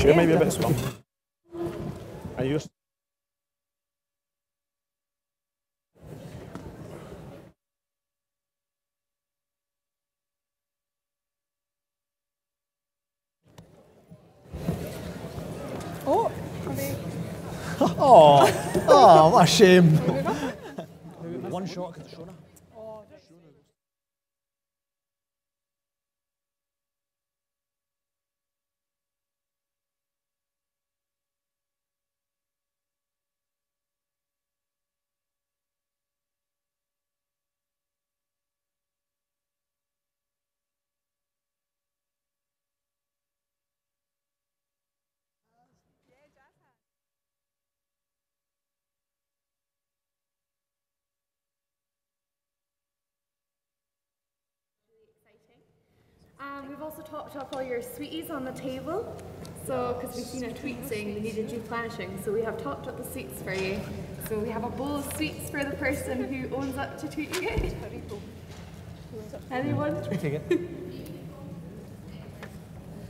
chair might be a bit small. Are you? Oh, oh, what a shame. One shot, because it's Shona. We've also topped up all your sweeties on the table. So, because we've seen a tweet saying they needed replenishing, so we have topped up the sweets for you. So we have a bowl of sweets for the person who owns up to Tweeting It. Anyone? Tweeting It.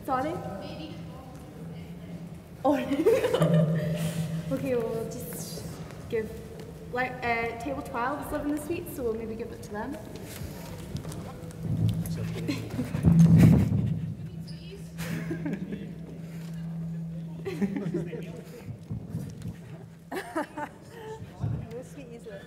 Sorry? Oh. Okay, well, we'll just give, like, table 12 is loving the sweets, so we'll maybe give it to them. No sweeties left.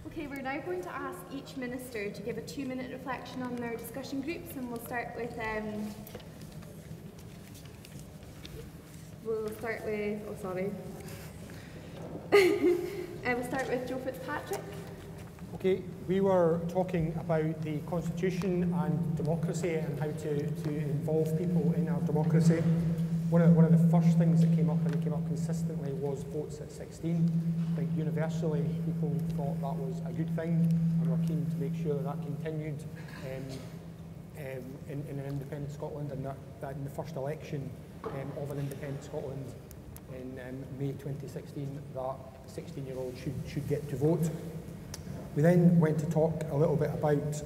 Okay, we're now going to ask each minister to give a 2-minute reflection on their discussion groups, and we'll start with we'll start with Joe Fitzpatrick. Okay, we were talking about the Constitution and democracy and how to involve people in our democracy. One of the first things that came up, and it came up consistently, was votes at 16. I think universally people thought that was a good thing, and we're keen to make sure that continued in an independent Scotland, and that in the first election of an independent Scotland in May 2016, that 16-year-olds should get to vote. We then went to talk a little bit about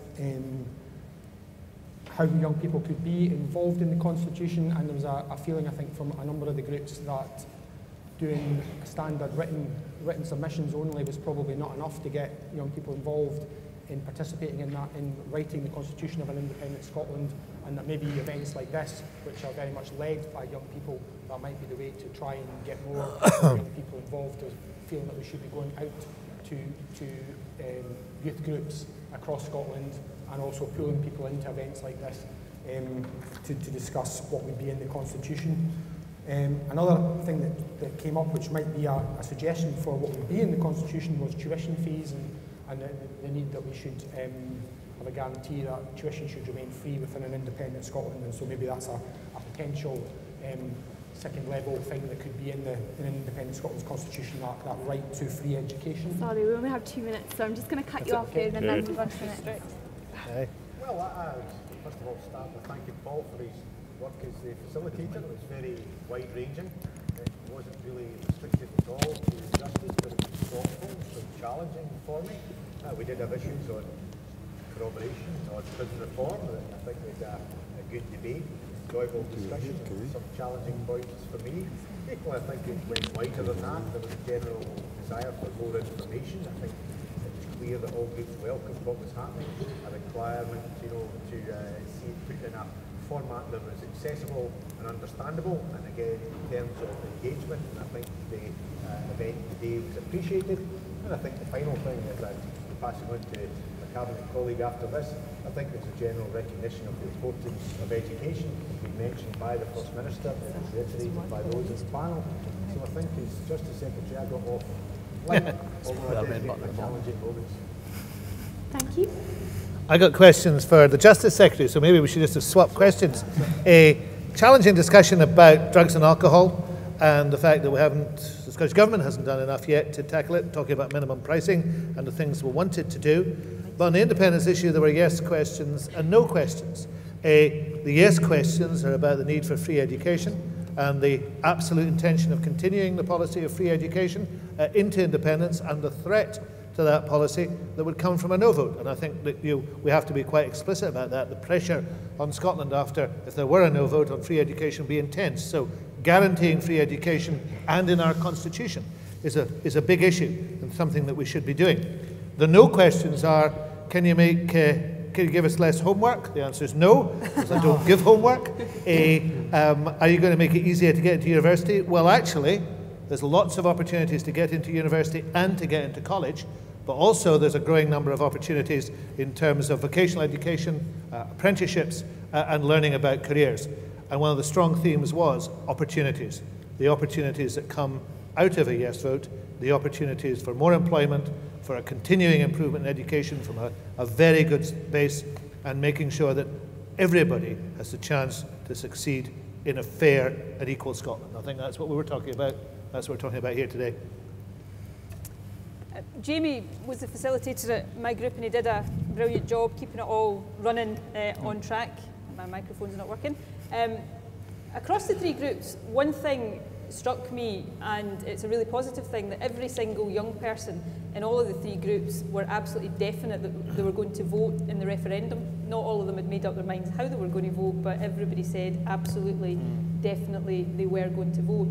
how young people could be involved in the Constitution, and there was a feeling, I think, from a number of the groups that doing standard written submissions only was probably not enough to get young people involved in participating in that, in writing the Constitution of an independent Scotland, and that maybe events like this, which are very much led by young people, that might be the way to try and get more young people involved, feeling that we should be going out to youth groups across Scotland, and also pulling people into events like this to discuss what would be in the Constitution. Another thing that came up, which might be a suggestion for what would be in the Constitution, was tuition fees, and the need that we should have a guarantee that tuition should remain free within an independent Scotland, and so maybe that's a potential second level thing that could be in an independent Scotland's Constitution, that right to free education. Sorry, we only have 2 minutes, so I'm just going to cut you off here and then move on to the next. Well, I first of all start with thanking Paul for his work as the facilitator. It was very wide-ranging. It wasn't really restricted at all to justice, but it was thoughtful, so challenging for me. We did have issues on corroboration, on prison reform. I think we had a good debate, enjoyable discussion, some challenging points for me. Equally, I think it went wider than that. There was a general desire for more information. I think it was clear that all groups welcomed what was happening, a requirement, to see it put in a format that was accessible and understandable, and again, in terms of engagement, and I think the event today was appreciated. And I think the final thing is that, passing on to my cabinet colleague after this, I think there's a general recognition of the importance of education, being mentioned by the First Minister, and reiterated by those in the panel. So I think as Justice Secretary, I got off light, although I did get challenging moments. Thank you. I got questions for the Justice Secretary, so maybe we should just have swapped questions. A challenging discussion about drugs and alcohol, and the fact that the Scottish Government hasn't done enough yet to tackle it, talking about minimum pricing and the things we wanted to do. But on the independence issue, there were yes questions and no questions. The yes questions are about the need for free education and the absolute intention of continuing the policy of free education into independence, and the threat to that policy that would come from a no vote. And I think that we have to be quite explicit about that. The pressure on Scotland after, if there were a no vote on free education, would be intense. So guaranteeing free education and in our constitution is a big issue and something that we should be doing. The no questions are, can you give us less homework? The answer is no, because I don't give homework. Are you going to make it easier to get into university? Well, actually, there's lots of opportunities to get into university and to get into college, but also there's a growing number of opportunities in terms of vocational education, apprenticeships, and learning about careers. And one of the strong themes was opportunities. The opportunities that come out of a yes vote, the opportunities for more employment, for a continuing improvement in education from a very good base, and making sure that everybody has the chance to succeed in a fair and equal Scotland. I think that's what we were talking about. That's what we're talking about here today. Jamie was the facilitator at my group, and he did a brilliant job keeping it all running on track. My microphone's not working. Across the three groups, one thing struck me, and it's a really positive thing, that every single young person in all of the three groups were absolutely definite that they were going to vote in the referendum. Not all of them had made up their minds how they were going to vote, but everybody said absolutely, definitely they were going to vote.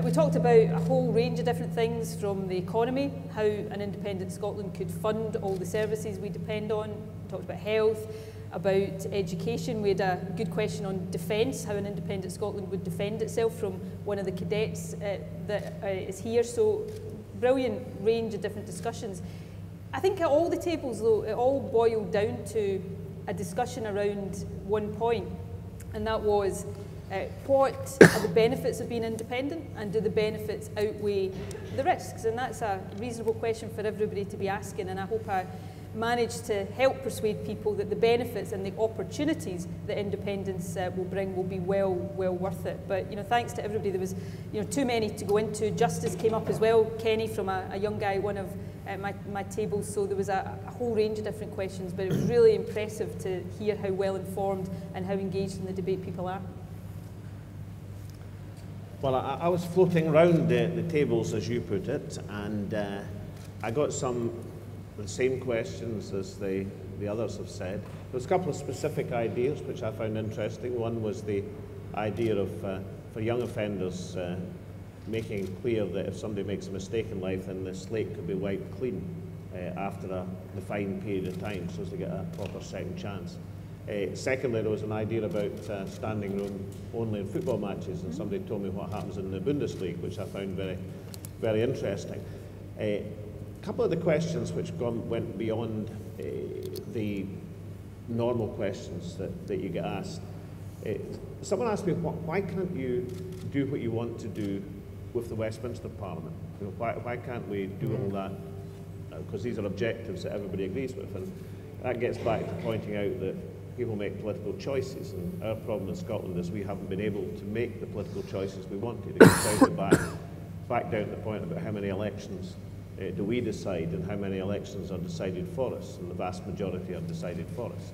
We talked about a whole range of different things, from the economy, how an independent Scotland could fund all the services we depend on. We talked about health, about education. We had a good question on defence, how an independent Scotland would defend itself from one of the cadets that is here. So brilliant range of different discussions. I think at all the tables, though, it all boiled down to a discussion around one point, and that was what are the benefits of being independent, and do the benefits outweigh the risks? And that's a reasonable question for everybody to be asking, and I hope I managed to help persuade people that the benefits and the opportunities that independence will bring will be well worth it. But thanks to everybody. There was too many to go into. Justice came up as well. Kenny from a young guy, one of my tables. So there was a whole range of different questions, but it was really impressive to hear how well informed and how engaged in the debate people are. Well, I was floating around the tables, as you put it, and I got the same questions as the others have said. There was a couple of specific ideas which I found interesting. One was the idea of, for young offenders, making clear that if somebody makes a mistake in life, then the slate could be wiped clean after a defined period of time, so as to get a proper second chance. Secondly, there was an idea about standing room only in football matches, and somebody told me what happens in the Bundesliga, which I found very, very interesting. A couple of the questions which went beyond the normal questions that you get asked. Someone asked me, why can't you do what you want to do with the Westminster Parliament? Why can't we do all that? Because these are objectives that everybody agrees with, and that gets back to pointing out that people make political choices, and our problem in Scotland is we haven't been able to make the political choices we wanted. It goes back down to the point about how many elections do we decide, and how many elections are decided for us, and the vast majority are decided for us.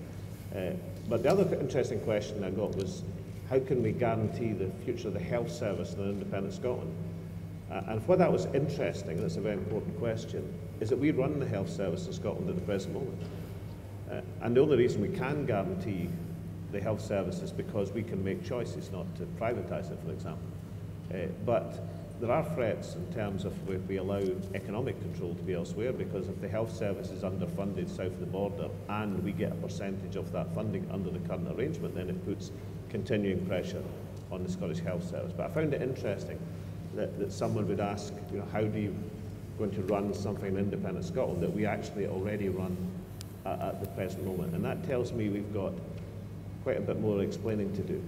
But the other interesting question I got was, how can we guarantee the future of the health service in an independent Scotland? And why that was interesting, and it's a very important question, is that we run the health service in Scotland at the present moment. And the only reason we can guarantee the health service is because we can make choices not to privatise it, for example. But there are threats in terms of if we allow economic control to be elsewhere, because if the health service is underfunded south of the border and we get a percentage of that funding under the current arrangement, then it puts continuing pressure on the Scottish Health Service. But I found it interesting that someone would ask, how do you going to run something in independent Scotland that we actually already run at the present moment? And that tells me we've got quite a bit more explaining to do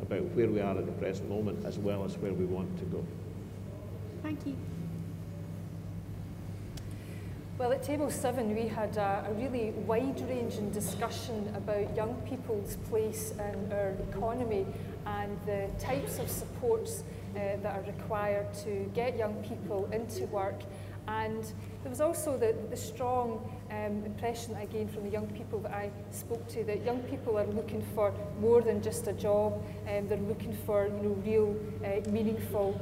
about where we are at the present moment, as well as where we want to go. Thank you. Well, at Table 7 we had a really wide-ranging discussion about young people's place in our economy and the types of supports that are required to get young people into work And there was also the strong impression I gained from the young people that I spoke to, that young people are looking for more than just a job. They're looking for real meaningful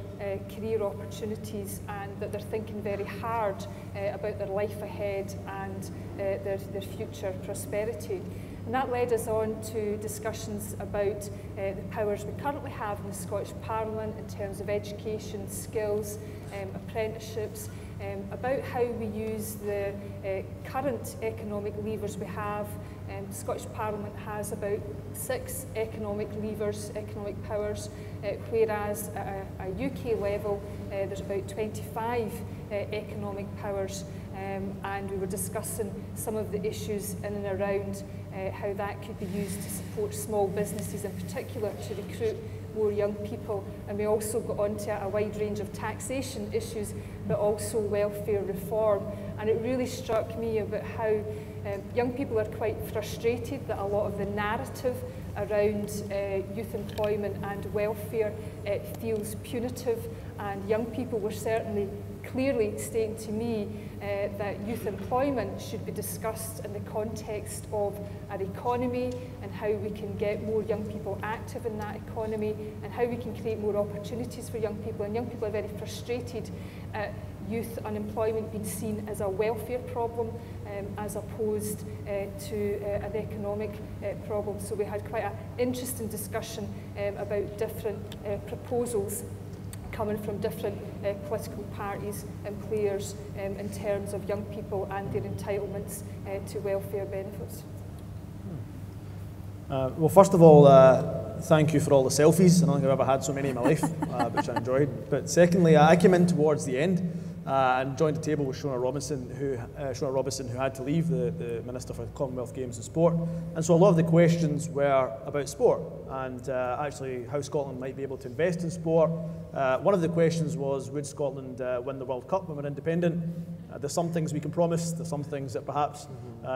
career opportunities, and that they're thinking very hard about their life ahead and their future prosperity. And that led us on to discussions about the powers we currently have in the Scottish Parliament in terms of education, skills, apprenticeships, about how we use the current economic levers we have. The Scottish Parliament has about 6 economic levers, economic powers, whereas at a UK level there's about 25 economic powers, and we were discussing some of the issues in and around how that could be used to support small businesses in particular, to recruit more young people. And we also got onto a wide range of taxation issues, but also welfare reform. And it really struck me about how young people are quite frustrated that a lot of the narrative around youth employment and welfare feels punitive, and young people were certainly clearly stating to me that youth employment should be discussed in the context of our economy and how we can get more young people active in that economy and how we can create more opportunities for young people. And young people are very frustrated at youth unemployment being seen as a welfare problem as opposed to an economic problem. So we had quite an interesting discussion about different proposals coming from different political parties and players in terms of young people and their entitlements to welfare benefits. Well, first of all, thank you for all the selfies. I don't think I've ever had so many in my life, which I enjoyed. But secondly, I came in towards the end and joined the table with Shona Robinson, who had to leave, the Minister for Commonwealth Games and Sport. And so a lot of the questions were about sport and actually how Scotland might be able to invest in sport. One of the questions was, would Scotland win the World Cup when we're independent? There's some things we can promise, there's some things that perhaps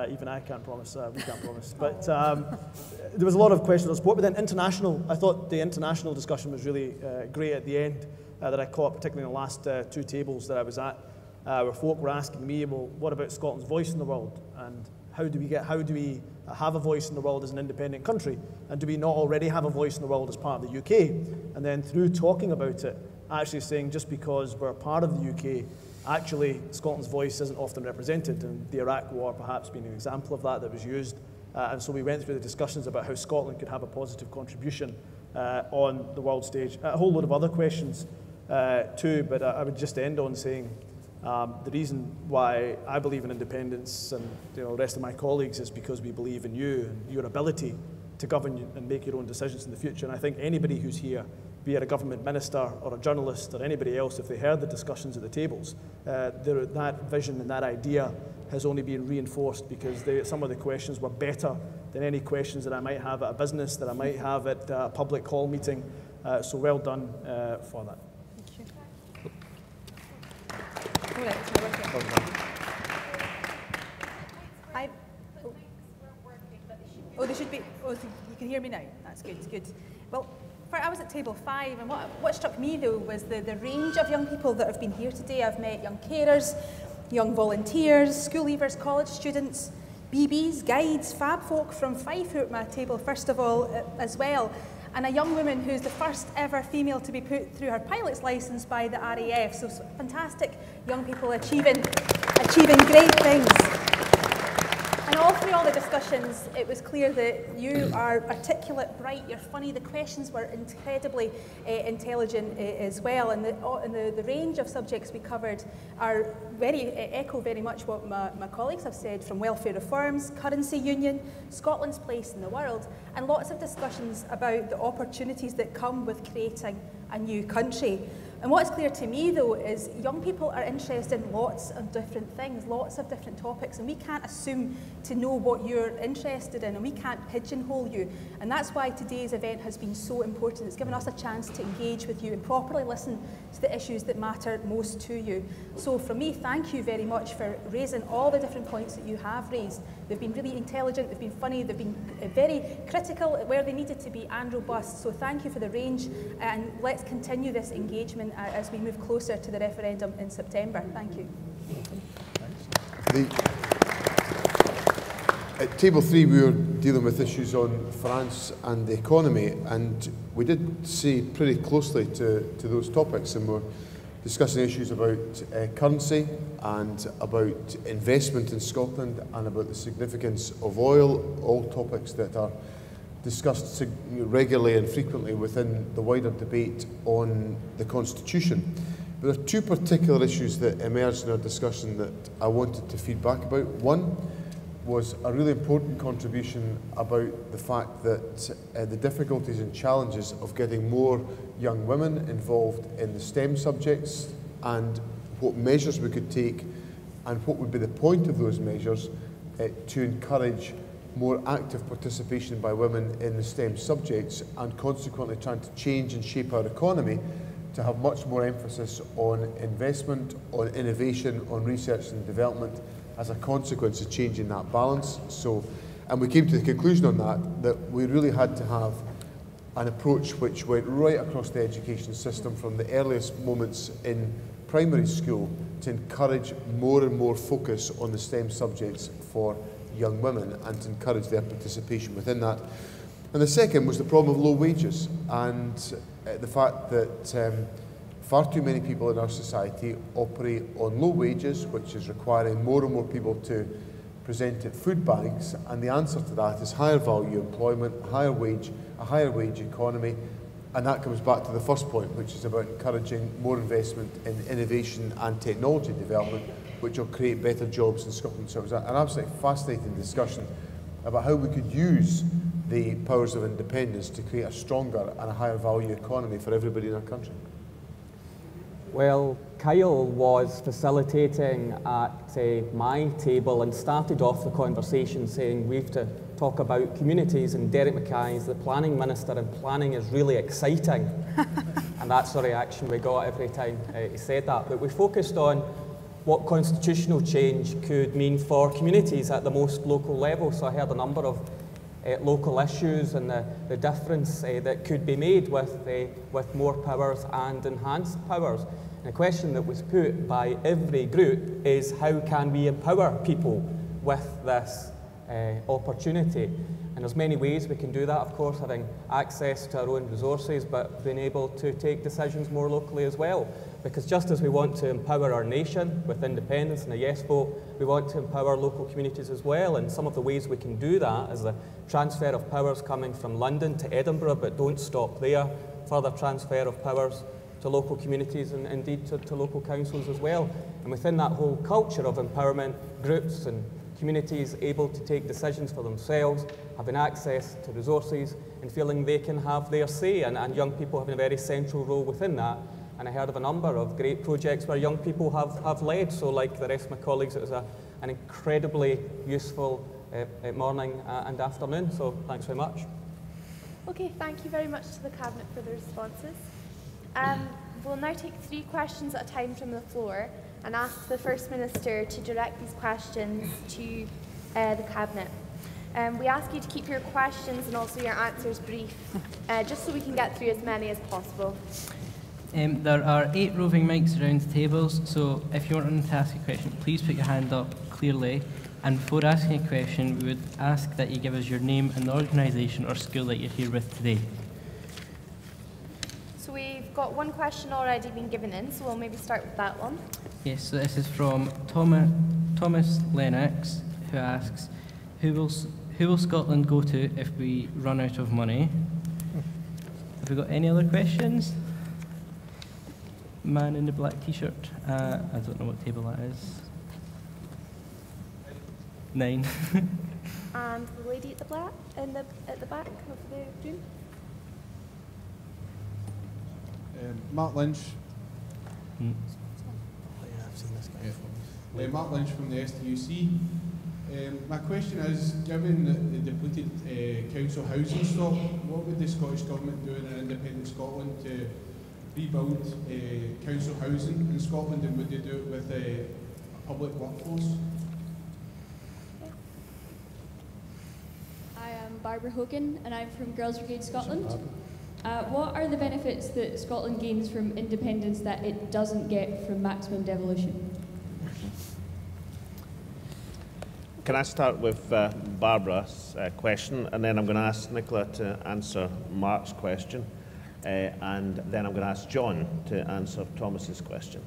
even I can't promise, we can't promise. But there was a lot of questions on sport, but then international, I thought the international discussion was really great at the end. That I caught, particularly in the last 2 tables that I was at, where folk were asking me, well, what about Scotland's voice in the world? And how do we have a voice in the world as an independent country? And do we not already have a voice in the world as part of the UK? And then through talking about it, actually saying just because we're part of the UK, actually Scotland's voice isn't often represented, and the Iraq War perhaps being an example of that was used. And so we went through the discussions about how Scotland could have a positive contribution on the world stage. A whole load of other questions too, but I would just end on saying the reason why I believe in independence and the rest of my colleagues is because we believe in you and your ability to govern and make your own decisions in the future. And I think anybody who's here, be it a government minister or a journalist or anybody else, if they heard the discussions at the tables, that vision and that idea has only been reinforced because some of the questions were better than any questions that I might have at a business, that I might have at a public hall meeting. So well done for that. They should be. Oh, you can hear me now. That's good. Good. Well, I was at table 5, and what struck me though was the range of young people that have been here today. I've met young carers, young volunteers, school leavers, college students, BBs, guides, fab folk from Fife who are at my table first of all as well. And a young woman who's the first ever female to be put through her pilot's licence by the RAF. So fantastic young people achieving great things. And all through all the discussions, it was clear that you are articulate, bright, you're funny. The questions were incredibly intelligent as well. And the range of subjects we covered are echo very much what my colleagues have said, from welfare reforms, currency union, Scotland's place in the world, and lots of discussions about the opportunities that come with creating a new country. And what's clear to me, though, is young people are interested in lots of different things, lots of different topics, and we can't assume to know what you're interested in, and we can't pigeonhole you. And that's why today's event has been so important. It's given us a chance to engage with you and properly listen to the issues that matter most to you. So from me, thank you very much for raising all the different points that you have raised. They've been really intelligent, they've been funny, they've been very critical where they needed to be and robust. So thank you for the range, and let's continue this engagement as we move closer to the referendum in September. Thank you. At Table 3 we were dealing with issues on France and the economy, and we did see pretty closely to those topics, and we're discussing issues about currency and about investment in Scotland and about the significance of oil, all topics that are discussed regularly and frequently within the wider debate on the Constitution. But there are two particular issues that emerged in our discussion that I wanted to feed back about. One was a really important contribution about the fact that the difficulties and challenges of getting more young women involved in the STEM subjects, and what measures we could take and what would be the point of those measures to encourage more active participation by women in the STEM subjects, and consequently trying to change and shape our economy to have much more emphasis on investment, on innovation, on research and development as a consequence of changing that balance. And we came to the conclusion on that we really had to have an approach which went right across the education system from the earliest moments in primary school to encourage more and more focus on the STEM subjects for young women and to encourage their participation within that. And the second was the problem of low wages and the fact that far too many people in our society operate on low wages, which is requiring more and more people to present at food banks, and the answer to that is higher value employment, a higher wage economy, and that comes back to the first point, which is about encouraging more investment in innovation and technology development, which will create better jobs in Scotland. So it was an absolutely fascinating discussion about how we could use the powers of independence to create a stronger and a higher value economy for everybody in our country. Well, Kyle was facilitating at my table and started off the conversation saying we have to talk about communities, and Derek Mackay is the planning minister and planning is really exciting. And that's the reaction we got every time he said that. But we focused on what constitutional change could mean for communities at the most local level. So I heard a number of local issues and the difference that could be made with more powers and enhanced powers. And the question that was put by every group is how can we empower people with this opportunity? And there's many ways we can do that, of course, having access to our own resources, but being able to take decisions more locally as well. Because just as we want to empower our nation with independence and a yes vote, we want to empower local communities as well. And some of the ways we can do that is the transfer of powers coming from London to Edinburgh, but don't stop there. Further transfer of powers to local communities and indeed to local councils as well. And within that whole culture of empowerment, groups and communities able to take decisions for themselves, having access to resources and feeling they can have their say, and young people having a very central role within that. And I heard of a number of great projects where young people have led. So like the rest of my colleagues, it was an incredibly useful morning and afternoon. So thanks very much. Okay, thank you very much to the Cabinet for the responses. We'll now take 3 questions at a time from the floor and ask the First Minister to direct these questions to the Cabinet. We ask you to keep your questions and also your answers brief, just so we can get through as many as possible. There are 8 roving mics around the tables, so if you want to ask a question, please put your hand up clearly. And before asking a question, we would ask that you give us your name and the organisation or school that you're here with today. So we've got one question already been given in, so we'll maybe start with that one. Yes, so this is from Thomas Lennox, who asks, who will Scotland go to if we run out of money? Have we got any other questions? Man in the black t-shirt. I don't know what table that is. 9. And the lady at the back of the room. Mark Lynch. I've seen this guy before. Mark Lynch from the STUC. My question is, given the depleted council housing stock, what would the Scottish Government do in an independent Scotland to rebuild council housing in Scotland, and would they do it with a public workforce? I am Barbara Hogan and I'm from Girls Brigade Scotland. What are the benefits that Scotland gains from independence that it doesn't get from maximum devolution? can I start with Barbara's question, and then I'm going to ask Nicola to answer Mark's question, and then I'm going to ask John to answer Thomas's question.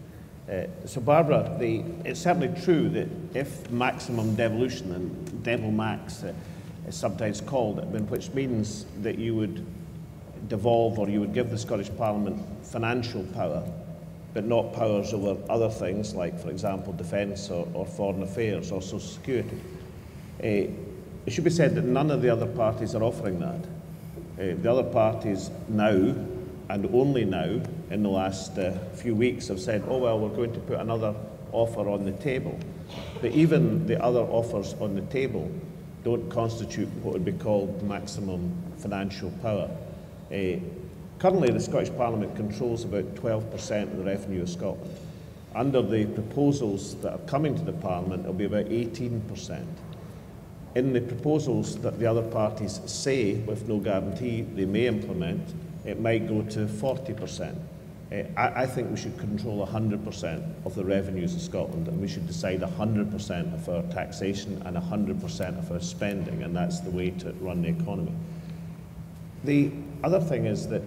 So Barbara, it's certainly true that if maximum devolution, and Devil Max is sometimes called it, which means that you would devolve or you would give the Scottish Parliament financial power, but not powers over other things like, for example, defence or foreign affairs or social security. It should be said that none of the other parties are offering that. The other parties now, and only now, in the last few weeks, have said, oh well, we're going to put another offer on the table. But even the other offers on the table don't constitute what would be called maximum financial power. Currently, the Scottish Parliament controls about 12% of the revenue of Scotland. Under the proposals that are coming to the Parliament, it will be about 18%. In the proposals that the other parties say, with no guarantee, they may implement, it might go to 40%. I think we should control 100% of the revenues of Scotland, and we should decide 100% of our taxation and 100% of our spending, and that's the way to run the economy. The other thing is that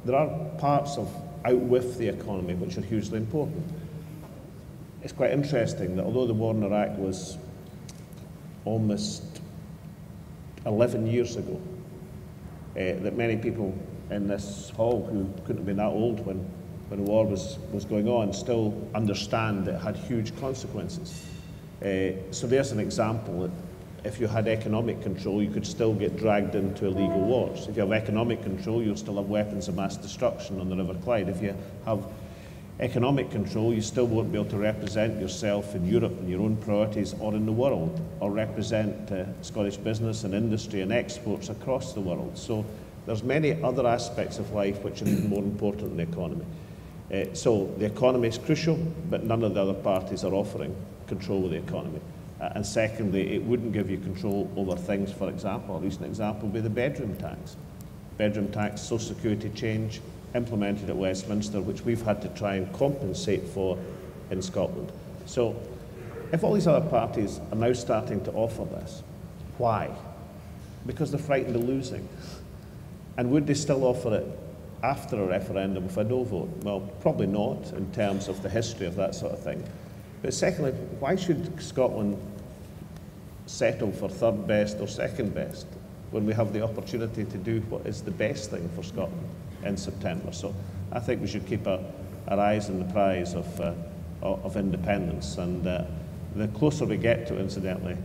there are parts of out with the economy which are hugely important. It's quite interesting that although the war in Iraq was almost 11 years ago, that many people in this hall who couldn't have been that old when the war was going on still understand that it had huge consequences. So there's an example that if you had economic control, you could still get dragged into illegal wars. If you have economic control, you'll still have weapons of mass destruction on the River Clyde. If you have economic control, you still won't be able to represent yourself in Europe and your own priorities or in the world, or represent Scottish business and industry and exports across the world. So there's many other aspects of life which are even more important than the economy. So the economy is crucial, but none of the other parties are offering control of the economy. And secondly, it wouldn't give you control over things, for example, a recent example would be the bedroom tax. Bedroom tax, social security change, implemented at Westminster, which we've had to try and compensate for in Scotland. So if all these other parties are now starting to offer this, why? Because they're frightened of losing. And would they still offer it after a referendum with a no vote? Well, probably not in terms of the history of that sort of thing. But secondly, why should Scotland settle for third best or second best when we have the opportunity to do what is the best thing for Scotland in September? So I think we should keep our eyes on the prize of independence, and the closer we get to it, incidentally,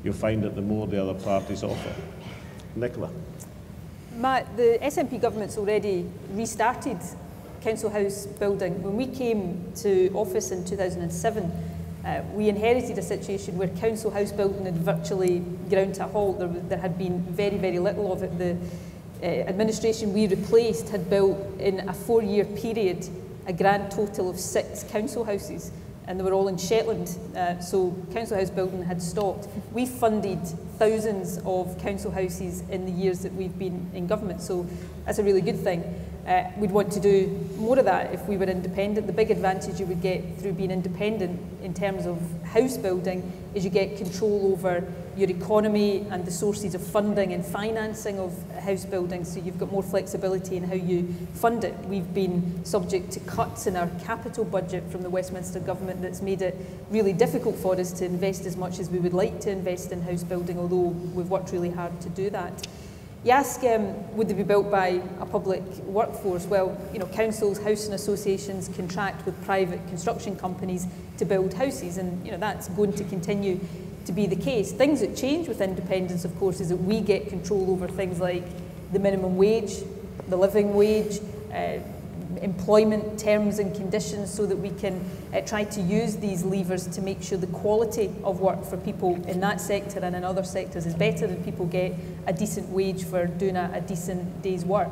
you'll find that the more the other parties offer. Nicola. Matt, the SNP government's already restarted Council House building. When we came to office in 2007, we inherited a situation where Council House building had virtually ground to a halt. There had been very, very little of it. The administration we replaced had built in a 4-year period a grand total of 6 council houses, and they were all in Shetland, so council house building had stopped. We funded thousands of council houses in the years that we've been in government, so that's a really good thing. We'd want to do more of that if we were independent. The big advantage you would get through being independent in terms of house building is you get control over your economy and the sources of funding and financing of house building, so you've got more flexibility in how you fund it. We've been subject to cuts in our capital budget from the Westminster government that's made it really difficult for us to invest as much as we would like to invest in house building, although we've worked really hard to do that. You ask, would they be built by a public workforce? Well, you know, councils, housing associations contract with private construction companies to build houses, and you know that's going to continue to be the case. Things that change with independence, of course, is that we get control over things like the minimum wage, the living wage, employment terms and conditions, so that we can try to use these levers to make sure the quality of work for people in that sector and in other sectors is better, and people get a decent wage for doing a decent day's work.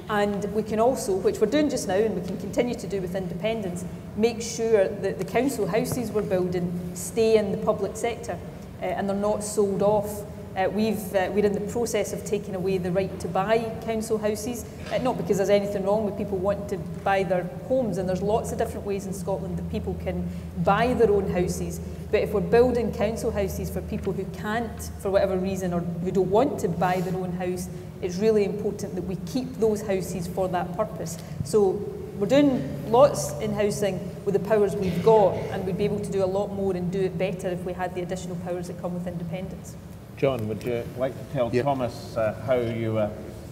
And we can also, which we're doing just now and we can continue to do with independence, make sure that the council houses we're building stay in the public sector and they're not sold off We're in the process of taking away the right to buy council houses, not because there's anything wrong with people wanting to buy their homes, and there's lots of different ways in Scotland that people can buy their own houses. But if we're building council houses for people who can't, for whatever reason, or who don't want to buy their own house, it's really important that we keep those houses for that purpose. So we're doing lots in housing with the powers we've got, and we'd be able to do a lot more and do it better if we had the additional powers that come with independence. John, would you like to tell Thomas how you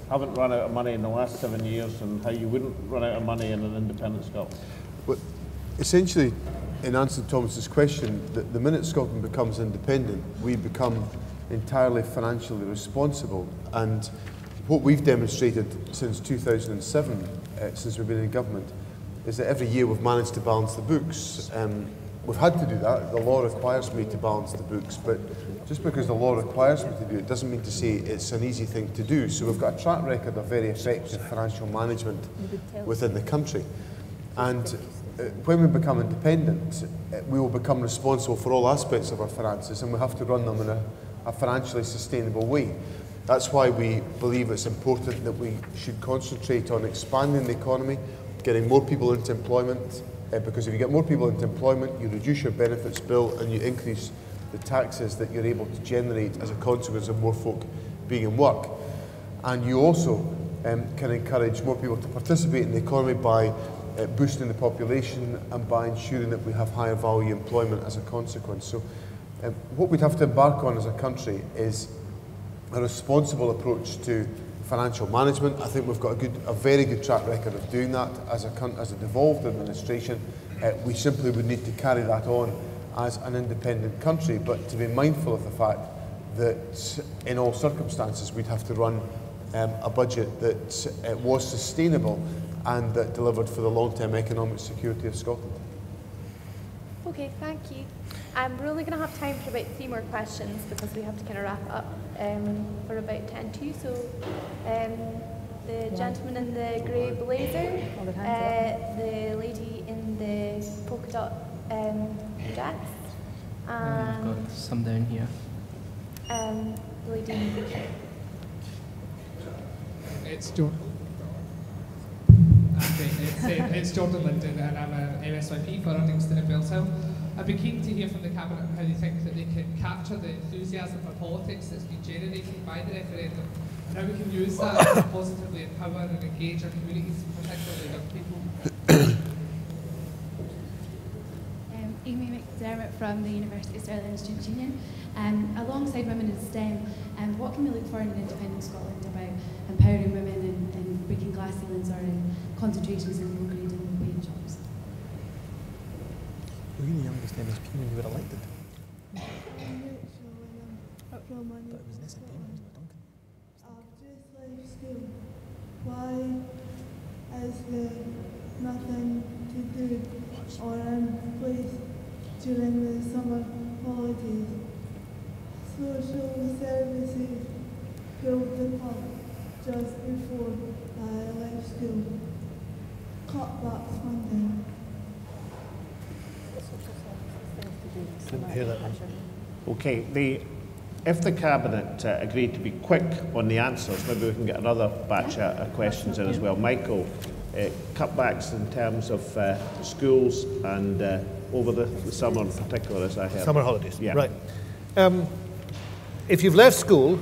haven't run out of money in the last 7 years and how you wouldn't run out of money in an independent Scotland? Well, essentially, in answer to Thomas's question, the minute Scotland becomes independent, we become entirely financially responsible. And what we've demonstrated since 2007, since we've been in government, is that every year we've managed to balance the books. We've had to do that. The law requires me to balance the books, but just because the law requires me to do it doesn't mean to say it's an easy thing to do. So we've got a track record of very effective financial management within the country. And when we become independent, we will become responsible for all aspects of our finances, and we have to run them in a financially sustainable way. That's why we believe it's important that we should concentrate on expanding the economy, getting more people into employment, because if you get more people into employment, you reduce your benefits bill and you increase the taxes that you're able to generate as a consequence of more folk being in work. And you also can encourage more people to participate in the economy by boosting the population and by ensuring that we have higher value employment as a consequence. So what we'd have to embark on as a country is a responsible approach to financial management. I think we've got a very good track record of doing that as a devolved administration. We simply would need to carry that on as an independent country, but to be mindful of the fact that in all circumstances we'd have to run a budget that was sustainable and that delivered for the long-term economic security of Scotland. Okay, thank you. We're only going to have time for about 3 more questions because we have to kind of wrap up for about 10 to. So the gentleman in the grey blazer, the lady in the polka dot dress, and we've got some down here. The lady in the It's Jordan. It's Jordan Linden, and I'm an MSYP for Uddingston and Bellshill. I'd be keen to hear from the Cabinet how they think that they can capture the enthusiasm for politics that's been generated by the referendum, and how we can use that to positively empower and engage our communities, particularly young people. Amy McDermott from the University of Stirling Students' Union. Alongside Women in STEM, what can we look for in independent Scotland about empowering women and breaking glass ceilings or in concentrations in low grade and paint jobs? Were you the youngest MSP when you were elected? Why is there nothing to do or in place during the summer holidays? Social services filled the pub just before I left school. Cutbacks funding. Didn't hear that one. Okay, if the Cabinet agreed to be quick on the answers, maybe we can get another batch of questions in as well. Michael, cutbacks in terms of schools and over the summer in particular, as I heard. Summer holidays, yeah. Right. If you've left school,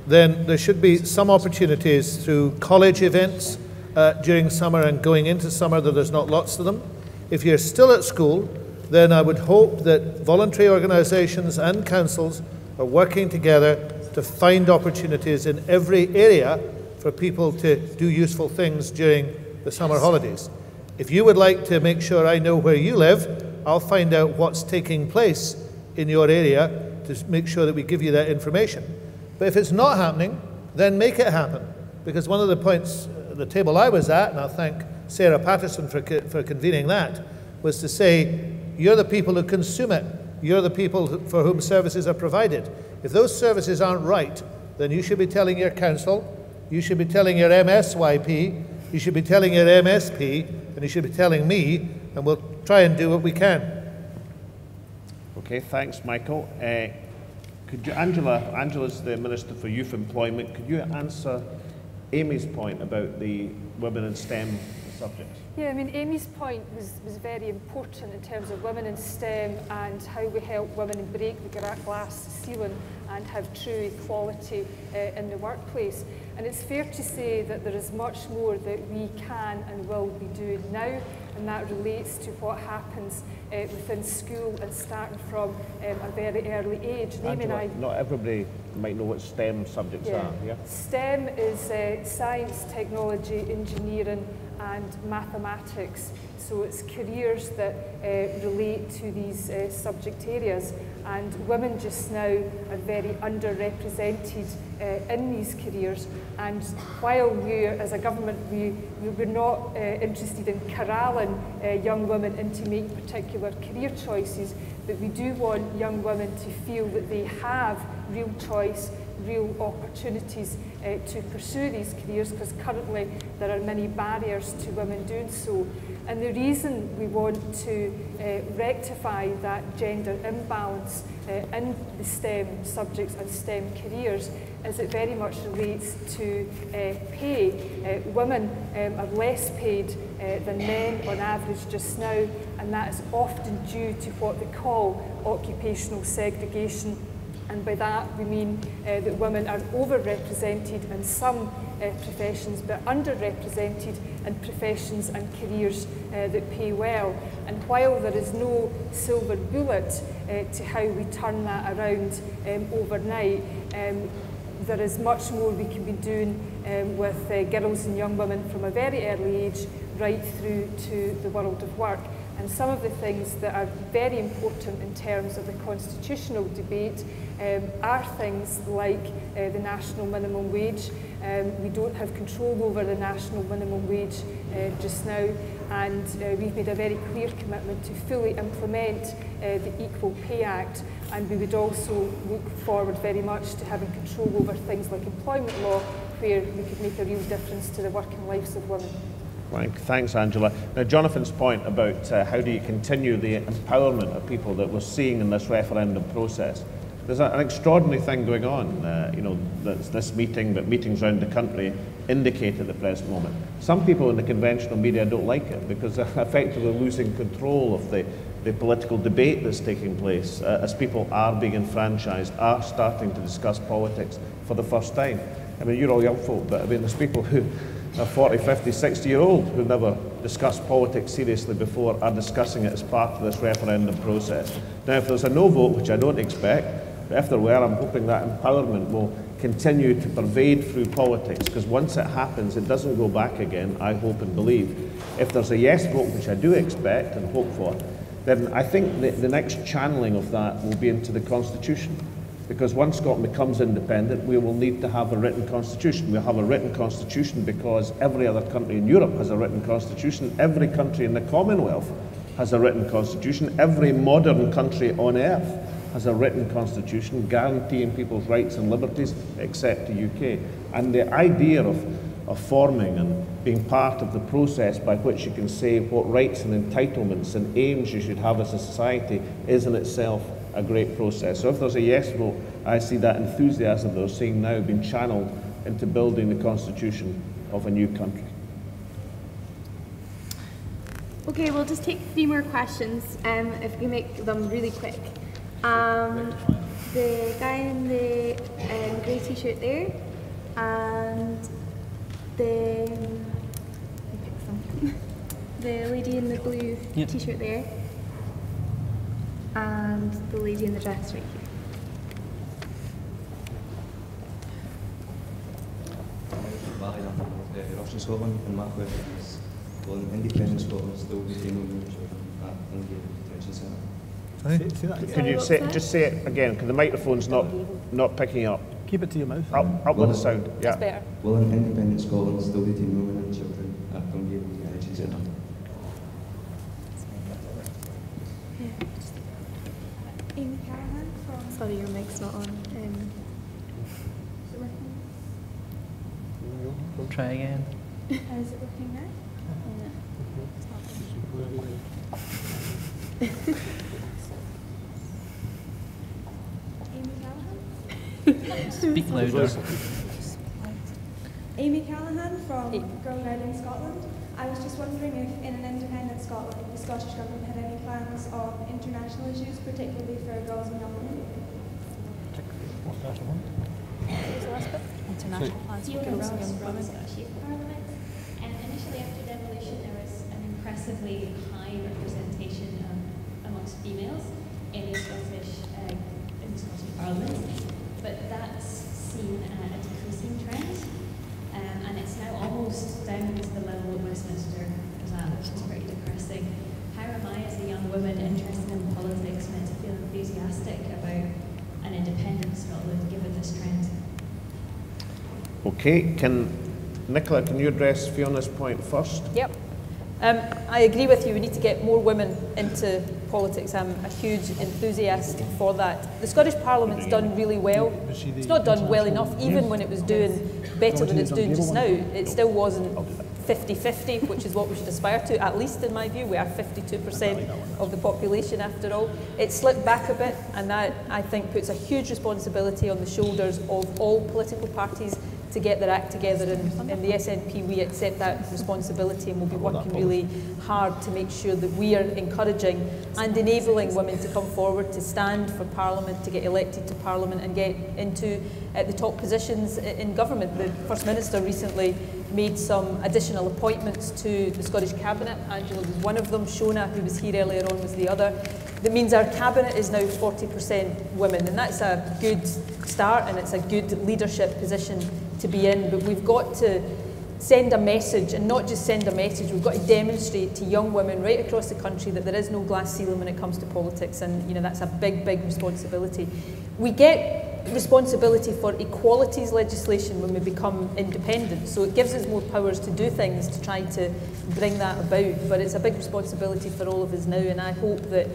then there should be some opportunities through college events during summer and going into summer, though there's not lots of them. If you're still at school, then I would hope that voluntary organisations and councils are working together to find opportunities in every area for people to do useful things during the summer holidays. If you would like to make sure I know where you live, I'll find out what's taking place in your area to make sure that we give you that information. But if it's not happening, then make it happen. Because one of the points at the table I was at, and I'll thank Sarah Patterson for convening that, was to say, you're the people who consume it. You're the people for whom services are provided. If those services aren't right, then you should be telling your council, you should be telling your MSYP, you should be telling your MSP, and you should be telling me, and we'll try and do what we can. Okay, thanks, Michael. Could you, Angela's the Minister for Youth Employment, could you answer Amy's point about the women in STEM subjects? Yeah, I mean, Amy's point was very important in terms of women in STEM and how we help women break the glass ceiling and have true equality in the workplace. And it's fair to say that there is much more that we can and will be doing now, and that relates to what happens within school and starting from a very early age. Angela, not everybody might know what STEM subjects are. Yeah? STEM is science, technology, engineering and mathematics. So it's careers that relate to these subject areas, and women just now are very underrepresented in these careers. And while we, as a government, we're not interested in corralling young women into making particular career choices, but we do want young women to feel that they have real choice, real opportunities to pursue these careers, because currently there are many barriers to women doing so. And the reason we want to rectify that gender imbalance in the STEM subjects and STEM careers is it very much relates to pay. Women are less paid than men on average just now, and that is often due to what they call occupational segregation. And by that we mean that women are overrepresented in some professions but underrepresented in professions and careers that pay well. And while there is no silver bullet to how we turn that around overnight, there is much more we can be doing with girls and young women from a very early age right through to the world of work. And some of the things that are very important in terms of the constitutional debate are things like the national minimum wage. We don't have control over the national minimum wage just now, and we've made a very clear commitment to fully implement the Equal Pay Act, and we would also look forward very much to having control over things like employment law, where we could make a real difference to the working lives of women. Thanks, Angela. Now, Jonathan's point about how do you continue the empowerment of people that we're seeing in this referendum process. There's an extraordinary thing going on, you know, this meeting, but meetings around the country indicate at the present moment. Some people in the conventional media don't like it because they're effectively losing control of the political debate that's taking place as people are being enfranchised, are starting to discuss politics for the first time. I mean, you're all young folk, but I mean, there's people who are 40, 50, 60-year-old who never discussed politics seriously before are discussing it as part of this referendum process. Now, if there's a no vote, which I don't expect, but if there were, I'm hoping that empowerment will continue to pervade through politics, because once it happens, it doesn't go back again, I hope and believe. If there's a yes vote, which I do expect and hope for, then I think the next channeling of that will be into the Constitution. Because once Scotland becomes independent, we will need to have a written constitution. We'll have a written constitution because every other country in Europe has a written constitution. Every country in the Commonwealth has a written constitution. Every modern country on earth has a written constitution guaranteeing people's rights and liberties, except the UK. And the idea of forming and being part of the process by which you can say what rights and entitlements and aims you should have as a society is in itself a great process. So if there's a yes vote, I see that enthusiasm that we're seeing now being channeled into building the constitution of a new country. Okay, we'll just take 3 more questions if we make them really quick. The guy in the grey t-shirt there, and the lady in the blue t-shirt there, and the lady in the dress right here. Russian Scotland, and my question is, will an independent Scotland still be taking at Hungary Detention Centre? Could you just say it again, because the microphone's not picking up. Keep it to your mouth. Up with the sound, yeah. That's better. Will an independent Scotland still be taking women and children at Hungary Detention Centre? Amy Callahan from... Sorry, your mic's not on. We'll try again. Is it working now? Amy Callahan Speak louder. Amy Callahan from Girl Guiding Scotland. I was just wondering if in an independent Scotland, the Scottish Government had any plans on international issues, particularly for girls and young women. International plans for girls and young women. Parliament. And initially after devolution there was an impressively high representation amongst females in the Scottish Parliament, but that's seen a decreasing trend, and it's now almost down to the level of Westminster as that, which is pretty depressing. How am I, as a young woman interested in politics, meant to feel enthusiastic about an independent Scotland given this trend? Okay, Nicola, can you address Fiona's point first? Yep. I agree with you, we need to get more women into politics. I'm a huge enthusiast for that. The Scottish Parliament's done really well. It's not done well enough, even when it was doing better than it's doing just now. It still wasn't 50-50, which is what we should aspire to, at least in my view. We are 52% of the population after all. It slipped back a bit, and that, I think, puts a huge responsibility on the shoulders of all political parties to get their act together, and in the SNP we accept that responsibility, and we'll be working really hard to make sure that we are encouraging and enabling women to come forward, to stand for Parliament, to get elected to Parliament and get into the top positions in government. The First Minister recently made some additional appointments to the Scottish Cabinet. Angela was one of them, Shona, who was here earlier on, was the other. That means our Cabinet is now 40% women, and that's a good start, and it's a good leadership position to be in, but we've got to send a message, and not just send a message, we've got to demonstrate to young women right across the country that there is no glass ceiling when it comes to politics, and that's a big, big responsibility. We get responsibility for equalities legislation when we become independent, so it gives us more powers to do things to try to bring that about, but it's a big responsibility for all of us now, and I hope that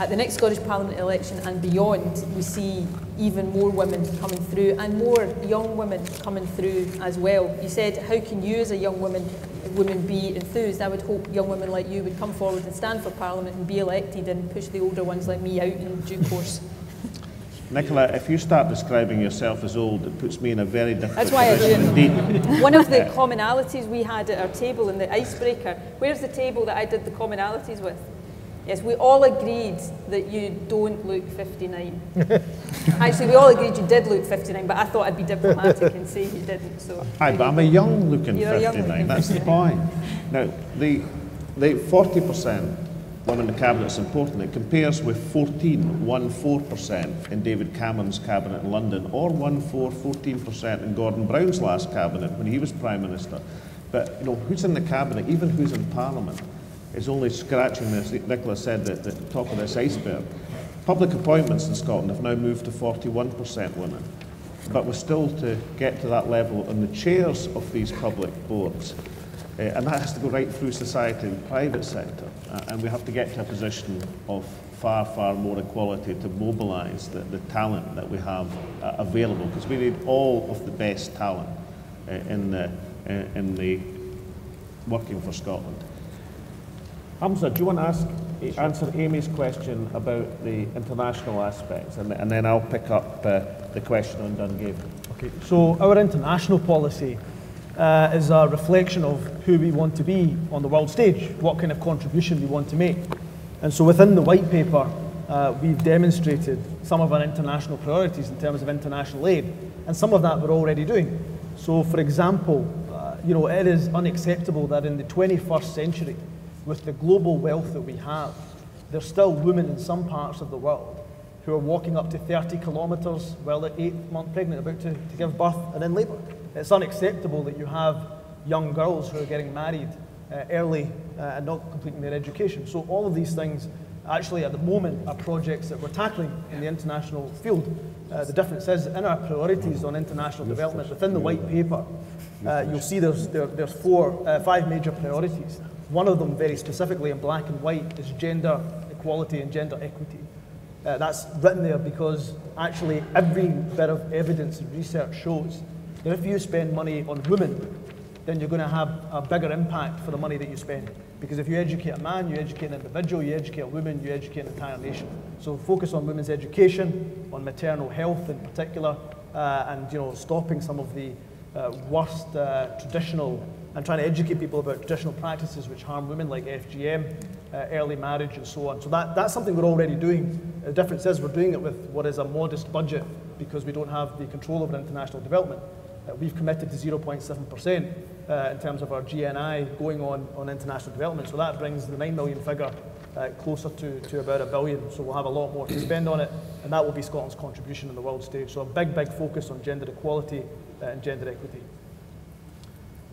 at the next Scottish Parliament election and beyond, we see even more women coming through and more young women coming through as well. You said, how can you as a young woman be enthused? I would hope young women like you would come forward and stand for Parliament and be elected and push the older ones like me out in due course. Nicola, if you start describing yourself as old, it puts me in a very difficult That's why position indeed. One of the commonalities we had at our table in the icebreaker, where's the table that I did the commonalities with? Yes, we all agreed that you don't look 59. Actually, we all agreed you did look 59, but I thought I'd be diplomatic and say you didn't. So. Aye, but I'm a young looking You're 59, young looking that's the point. Now, the 40% women in the Cabinet is important. It compares with 14% in David Cameron's Cabinet in London, or 14% in Gordon Brown's last Cabinet when he was Prime Minister. But, who's in the Cabinet, even who's in Parliament, is only scratching this, Nicola said, at the top of this iceberg. Public appointments in Scotland have now moved to 41% women, but we're still to get to that level on the chairs of these public boards, and that has to go right through society and the private sector, and we have to get to a position of far, far more equality to mobilise the talent that we have available, because we need all of the best talent in the working for Scotland. Hamza, do you want to answer Amy's question about the international aspects, and then I'll pick up the question on Dungaven. Okay, so our international policy is a reflection of who we want to be on the world stage, what kind of contribution we want to make. And so within the white paper, we've demonstrated some of our international priorities in terms of international aid, and some of that we're already doing. So for example, it is unacceptable that in the 21st century, with the global wealth that we have, there's still women in some parts of the world who are walking up to 30 kilometres while they're 8th month pregnant, about to give birth and in labour. It's unacceptable that you have young girls who are getting married early and not completing their education. So all of these things actually at the moment are projects that we're tackling in the international field. The difference is in our priorities on international development within the white paper, you'll see there's 5 major priorities. One of them, very specifically in black and white, is gender equality and gender equity. That's written there because actually every bit of evidence and research shows that if you spend money on women, then you're going to have a bigger impact for the money that you spend. Because if you educate a man, you educate an individual, you educate a woman, you educate an entire nation. So focus on women's education, on maternal health in particular, and stopping some of the worst traditional, and trying to educate people about traditional practices which harm women, like FGM, early marriage and so on. So that's something we're already doing. The difference is we're doing it with what is a modest budget because we don't have the control over international development. We've committed to 0.7% in terms of our GNI going on international development. So that brings the 9 million figure closer to about $1 billion. So we'll have a lot more to spend on it, and that will be Scotland's contribution on the world stage. So a big focus on gender equality and gender equity.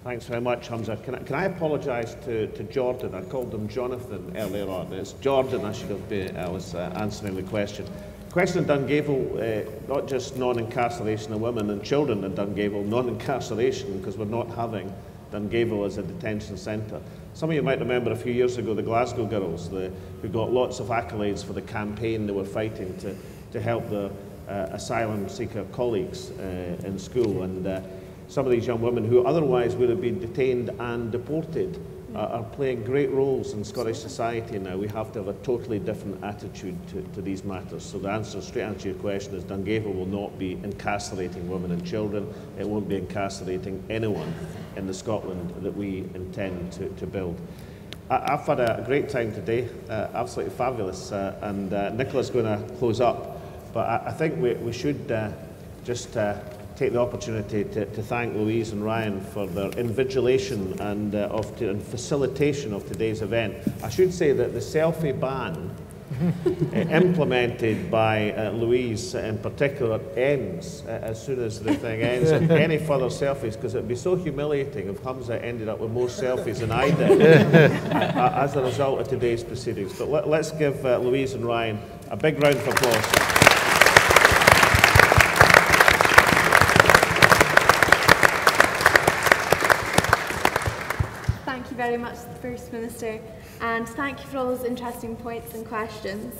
Thanks very much, Humza. Can I apologise to Jordan? I called him Jonathan earlier on. It's Jordan I was answering the question. Question in Dungavel, not just non-incarceration of women and children in Dungavel, non-incarceration because we're not having Dungavel as a detention centre. Some of you might remember a few years ago the Glasgow girls who got lots of accolades for the campaign they were fighting to help their asylum seeker colleagues in school. And some of these young women who otherwise would have been detained and deported are playing great roles in Scottish society now. We have to have a totally different attitude to these matters. So the straight answer to your question is Dungavel will not be incarcerating women and children. It won't be incarcerating anyone in the Scotland that we intend to build. I've had a great time today, absolutely fabulous, and Nicola's going to close up. But I think we should just take the opportunity to thank Louise and Ryan for their invigilation and facilitation of today's event. I should say that the selfie ban implemented by Louise in particular ends as soon as the thing ends. Any further selfies, because it would be so humiliating if Humza ended up with more selfies than I did as a result of today's proceedings. But let's give Louise and Ryan a big round of applause. Very much to the First Minister, and thank you for all those interesting points and questions.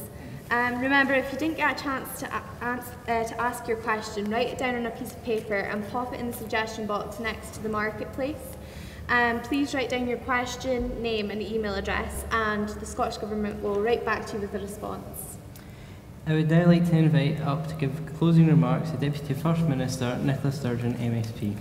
Remember, if you didn't get a chance to ask your question, write it down on a piece of paper and pop it in the suggestion box next to the marketplace. Please write down your question, name and email address, and the Scottish Government will write back to you with a response. I would now like to invite up to give closing remarks the Deputy First Minister, Nicola Sturgeon, MSP.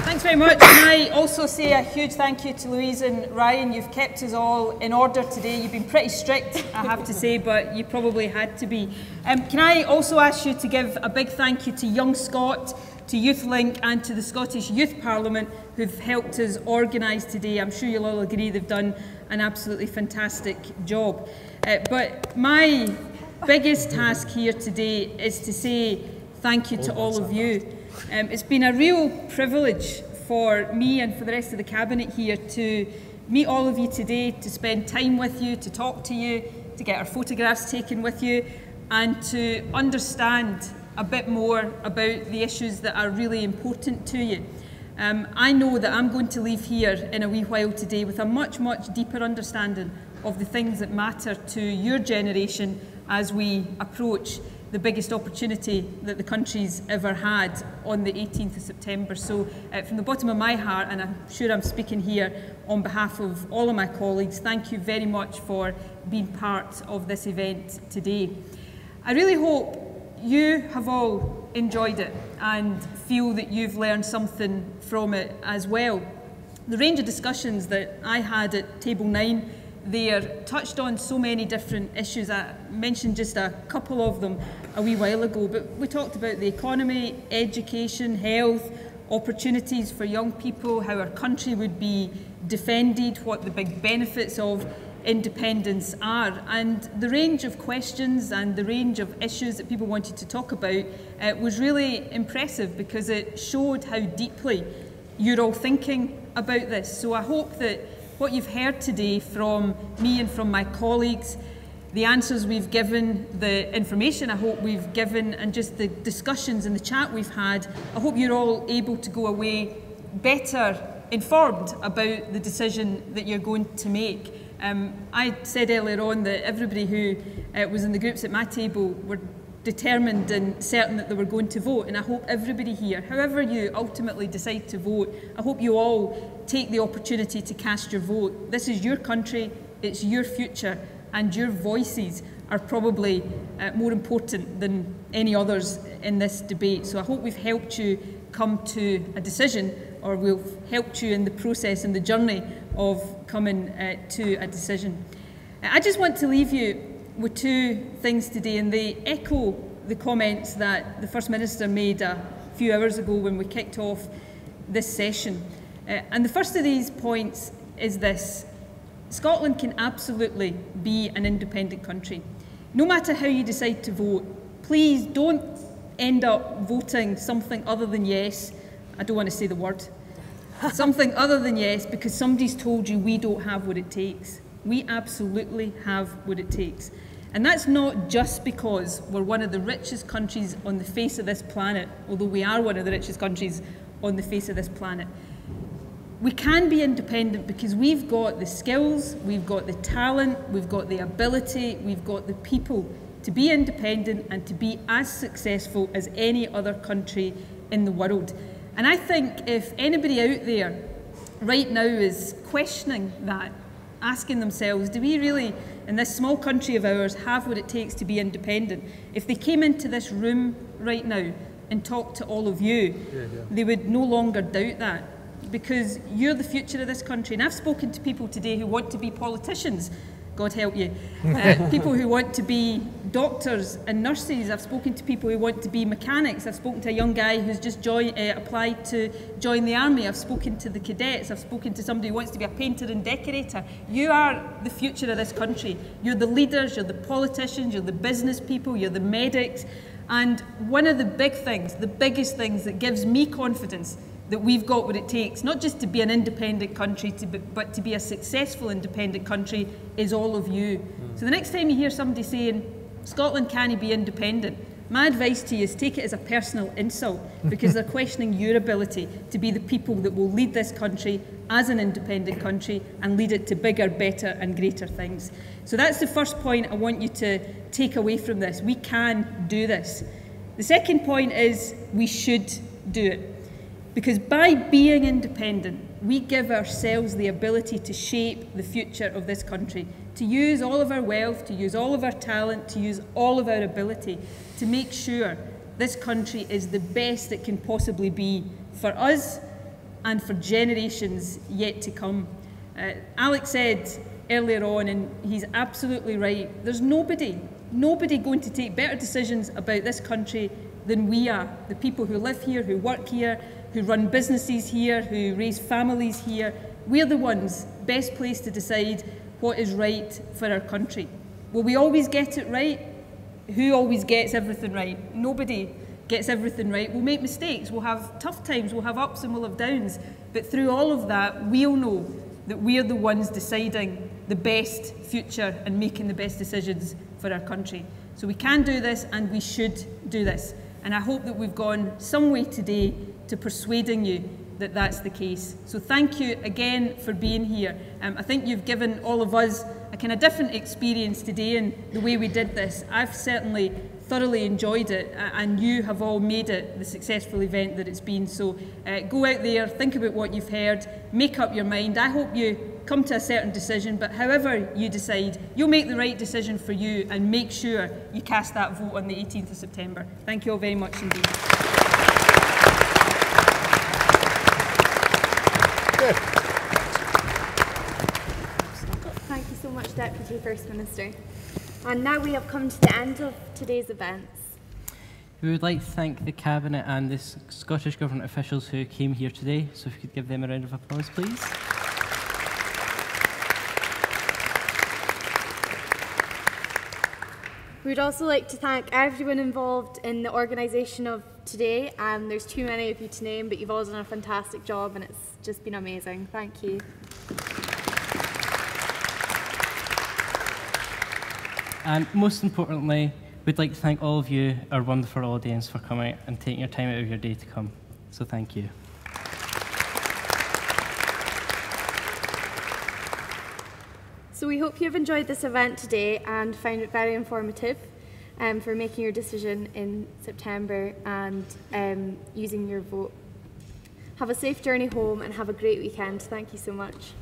Thanks very much. Can I also say a huge thank you to Louise and Ryan. You've kept us all in order today. You've been pretty strict, I have to say, but you probably had to be. Can I also ask you to give a big thank you to Young Scot, to YouthLink and to the Scottish Youth Parliament who've helped us organise today. I'm sure you'll all agree they've done an absolutely fantastic job. But my biggest task here today is to say thank you to all of you. It's been a real privilege for me and for the rest of the Cabinet here to meet all of you today, to spend time with you, to talk to you, to get our photographs taken with you, and to understand a bit more about the issues that are really important to you. I know that I'm going to leave here in a wee while today with a much, much deeper understanding of the things that matter to your generation as we approach the biggest opportunity that the country's ever had on the 18th of September. So from the bottom of my heart, and I'm sure I'm speaking here on behalf of all of my colleagues, thank you very much for being part of this event today. I really hope you have all enjoyed it and feel that you've learned something from it as well. The range of discussions that I had at Table 9 there touched on so many different issues. I mentioned just a couple of them a wee while ago, but we talked about the economy, education, health, opportunities for young people, how our country would be defended, what the big benefits of independence are. And the range of questions and the range of issues that people wanted to talk about was really impressive because it showed how deeply you're all thinking about this. So I hope that what you've heard today from me and from my colleagues, the answers we've given, the information I hope we've given, and just the discussions and the chat we've had, I hope you're all able to go away better informed about the decision that you're going to make. I said earlier on that everybody who was in the groups at my table were determined and certain that they were going to vote. And I hope everybody here, however you ultimately decide to vote, I hope you all take the opportunity to cast your vote. This is your country, it's your future, and your voices are probably more important than any others in this debate. So I hope we've helped you come to a decision, or we've helped you in the process and the journey of coming to a decision. I just want to leave you with two things today, and they echo the comments that the First Minister made a few hours ago when we kicked off this session. And the first of these points is this: Scotland can absolutely be an independent country. No matter how you decide to vote, please don't end up voting something other than yes. I don't want to say the word. Something other than yes, because somebody's told you we don't have what it takes. We absolutely have what it takes. And that's not just because we're one of the richest countries on the face of this planet, although we are one of the richest countries on the face of this planet. We can be independent because we've got the skills, we've got the talent, we've got the ability, we've got the people to be independent and to be as successful as any other country in the world. And I think if anybody out there right now is questioning that, asking themselves, do we really, in this small country of ours, have what it takes to be independent? If they came into this room right now and talked to all of you, they would no longer doubt that, because you're the future of this country. And I've spoken to people today who want to be politicians, God help you, people who want to be doctors and nurses. I've spoken to people who want to be mechanics. I've spoken to a young guy who's just applied to join the army. I've spoken to the cadets. I've spoken to somebody who wants to be a painter and decorator. You are the future of this country. You're the leaders, you're the politicians, you're the business people, you're the medics. And one of the big things, the biggest things that gives me confidence that we've got what it takes, not just to be an independent country, but to be a successful independent country, is all of you. So the next time you hear somebody saying, Scotland can't be independent, my advice to you is take it as a personal insult, because they're questioning your ability to be the people that will lead this country as an independent country and lead it to bigger, better and greater things. So that's the first point I want you to take away from this. We can do this. The second point is we should do it. Because by being independent, we give ourselves the ability to shape the future of this country, to use all of our wealth, to use all of our talent, to use all of our ability to make sure this country is the best it can possibly be for us and for generations yet to come. Alex said earlier on, and he's absolutely right, there's nobody going to take better decisions about this country than we are. The people who live here, who work here, who run businesses here, who raise families here. We're the ones best placed to decide what is right for our country. Will we always get it right? Who always gets everything right? Nobody gets everything right. We'll make mistakes, we'll have tough times, we'll have ups and we'll have downs. But through all of that, we'll know that we're the ones deciding the best future and making the best decisions for our country. So we can do this and we should do this. And I hope that we've gone some way today to persuading you that that's the case. So thank you again for being here. I think you've given all of us a kind of different experience today in the way we did this. I've certainly thoroughly enjoyed it, and you have all made it the successful event that it's been. So go out there, think about what you've heard, make up your mind. I hope you come to a certain decision, but however you decide, you'll make the right decision for you and make sure you cast that vote on the 18th of September. Thank you all very much indeed. Thank you so much, Deputy First Minister. And now we have come to the end of today's events. We would like to thank the Cabinet and the Scottish Government officials who came here today. So if you could give them a round of applause, please. We would also like to thank everyone involved in the organisation of today. There's too many of you to name, but you've all done a fantastic job and it's just been amazing. Thank you. And most importantly, we'd like to thank all of you, our wonderful audience, for coming and taking your time out of your day to come. So thank you. So we hope you've enjoyed this event today and found it very informative. for making your decision in September and using your vote. Have a safe journey home and have a great weekend. Thank you so much.